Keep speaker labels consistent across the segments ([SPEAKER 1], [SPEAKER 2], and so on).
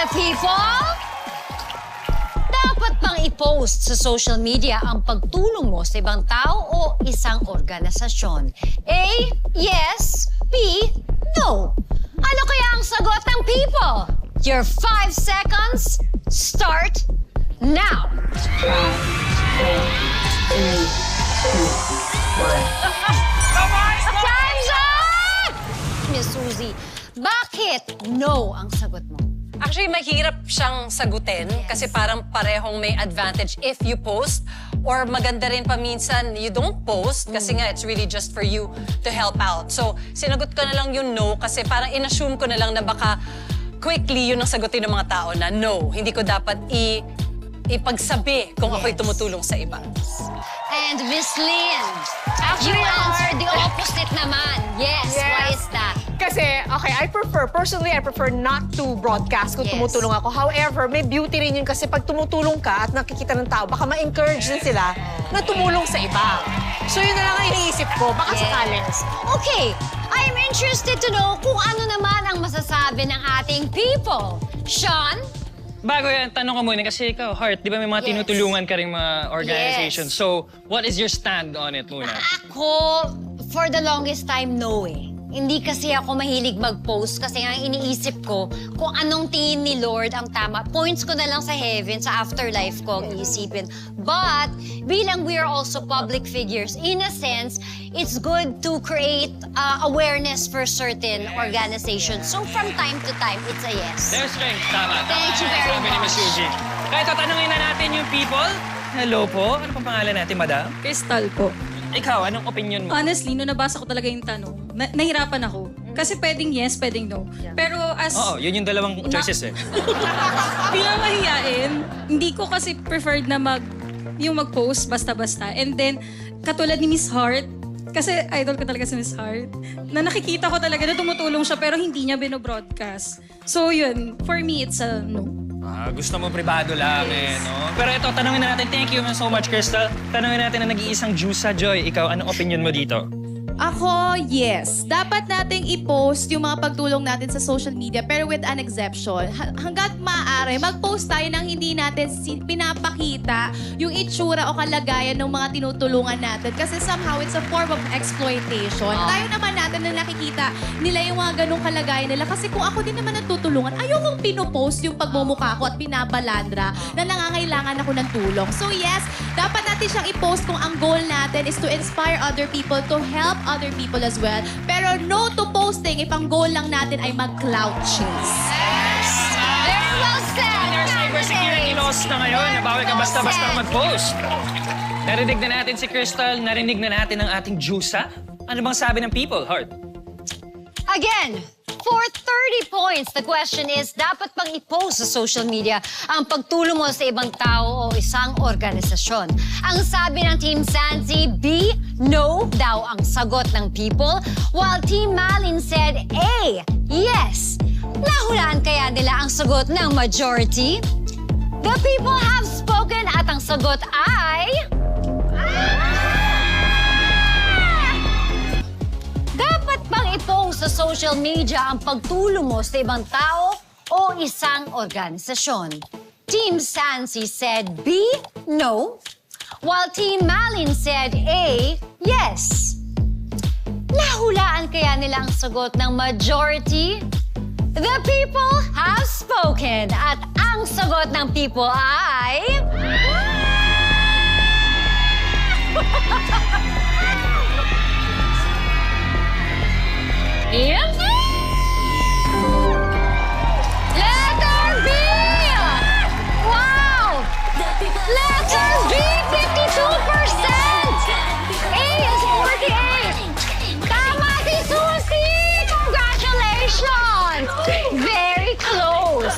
[SPEAKER 1] The people? Dapat bang i-post sa social media ang pagtulong mo sa ibang tao o isang organisasyon? A. Yes. B. No. Ano kaya ang sagot ng people? Your 5 seconds start now.
[SPEAKER 2] 5, 4, 3, 2, 1.
[SPEAKER 1] Time's up! Miss Suzy, bakit no ang sagot mo?
[SPEAKER 3] Actually, mahirap siyang sagutin kasi parang parehong may advantage if you post. Or maganda rin pa minsan, you don't post kasi nga it's really just for you to help out. So, sinagot ko na lang yung no kasi parang inassume ko na lang na baka quickly yun ang sagutin ng mga tao na no. Hindi ko dapat ipagsabi kung ako'y tumutulong sa iba.
[SPEAKER 1] And Miss Lynn,
[SPEAKER 4] Actually,
[SPEAKER 1] you answer the opposite naman. Yes, why is that?
[SPEAKER 4] Kasi, okay, personally, I prefer not to broadcast kung
[SPEAKER 1] Yes.
[SPEAKER 4] tumutulong ako. However, may beauty rin yun kasi pag tumutulong ka at nakikita ng tao, baka ma-encourage din sila na tumulong sa iba. So yun na lang ang iniisip ko, baka sakali.
[SPEAKER 1] Okay, I'm interested to know kung ano naman ang masasabi ng ating people. Sean?
[SPEAKER 5] Bago yan, tanong ka muna kasi ikaw, Heart, di ba may mga
[SPEAKER 1] Yes.
[SPEAKER 5] tinutulungan ka rin mga organizations?
[SPEAKER 1] Yes.
[SPEAKER 5] So, what is your stand on it muna?
[SPEAKER 1] Ako, for the longest time, no eh. Hindi kasi ako mahilig mag-post kasi nga iniisip ko kung anong tingin ni Lord ang tama. Points ko na lang sa heaven, sa afterlife ko ang iisipin. But, bilang we are also public figures, in a sense, it's good to create awareness for certain organizations. So, from time to time, it's a yes.
[SPEAKER 5] There's strength, tama.
[SPEAKER 1] Thank you very
[SPEAKER 5] Sabi ni Miss
[SPEAKER 1] much.
[SPEAKER 5] Suzy. Kaya tatanungin na natin yung people. Hello po, ano pang pangalan natin, madam?
[SPEAKER 6] Crystal po.
[SPEAKER 5] Ikaw, anong opinion mo?
[SPEAKER 6] Honestly, nung nabasa ko talaga yung tanong, nahirapan ako. Kasi pwedeng yes, pwedeng no. Pero as...
[SPEAKER 5] Oo, yun yung dalawang choices eh.
[SPEAKER 6] Bilang mahiyain, hindi ko kasi preferred na yung mag-post basta-basta. And then, katulad ni Miss Heart, kasi idol ko talaga si Miss Heart, na nakikita ko talaga na tumutulong siya pero hindi niya binobroadcast. So yun, for me, it's a no.
[SPEAKER 5] Gusto mo privado lang eh, no? Pero ito, tanungin na natin. Thank you so much, Crystal. Tanungin natin na nag-iisang Jusa Joy. Ikaw, anong opinion mo dito?
[SPEAKER 7] Ako, yes. Dapat nating i-post yung mga pagtulong natin sa social media pero with an exception. Hanggat maaari, mag-post tayo nang hindi natin pinapakita yung itsura o kalagayan ng mga tinutulungan natin kasi somehow it's a form of exploitation. Tayo naman natin na nakikita nila yung mga ganong kalagayan nila kasi kung ako din naman natutulungan, ayokong pinopost yung pagmumukha ko at pinapalandra na nangangailangan ako ng tulong. So yes, dapat natin siyang i-post kung ang goal natin is to inspire other people to help other people as well. Pero no to posting if ang goal lang natin ay mag-clout chase.
[SPEAKER 1] Very well said!
[SPEAKER 5] There's cybersecurity laws na ngayon. Nabawal ka basta-basta mag-post. Narinig na natin si Crystal. Narinig na natin ang ating Jusa. Ano bang sabi ng people, Heart?
[SPEAKER 1] Again, for 30 points, the question is, dapat bang i-post sa social media ang pagtulong mo sa ibang tao o isang organisasyon? Ang sabi ng Team Sansi, B, no daw ang sagot ng people, while Team Malin said A, yes. Nahulaan kaya nila ang sagot ng majority? The people have spoken at ang sagot ay... Dapat bang i-post sa social media ang pagtulong mo sa ibang tao o isang organisasyon? Team Sansi said B, no. While Team Malin said A, yes. Nahulaan kaya nila ang sagot ng majority? The people have spoken at ang sagot ng people ay... Yes? Letter B! Wow! Letter B, 52%! A is 48! Tama si Susie! Congratulations! Very close!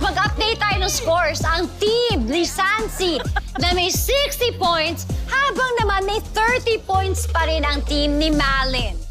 [SPEAKER 1] Mag-update tayo ng scores. Ang team ni Sansi na may 60 points habang naman may 30 points pa rin ang team ni Malin.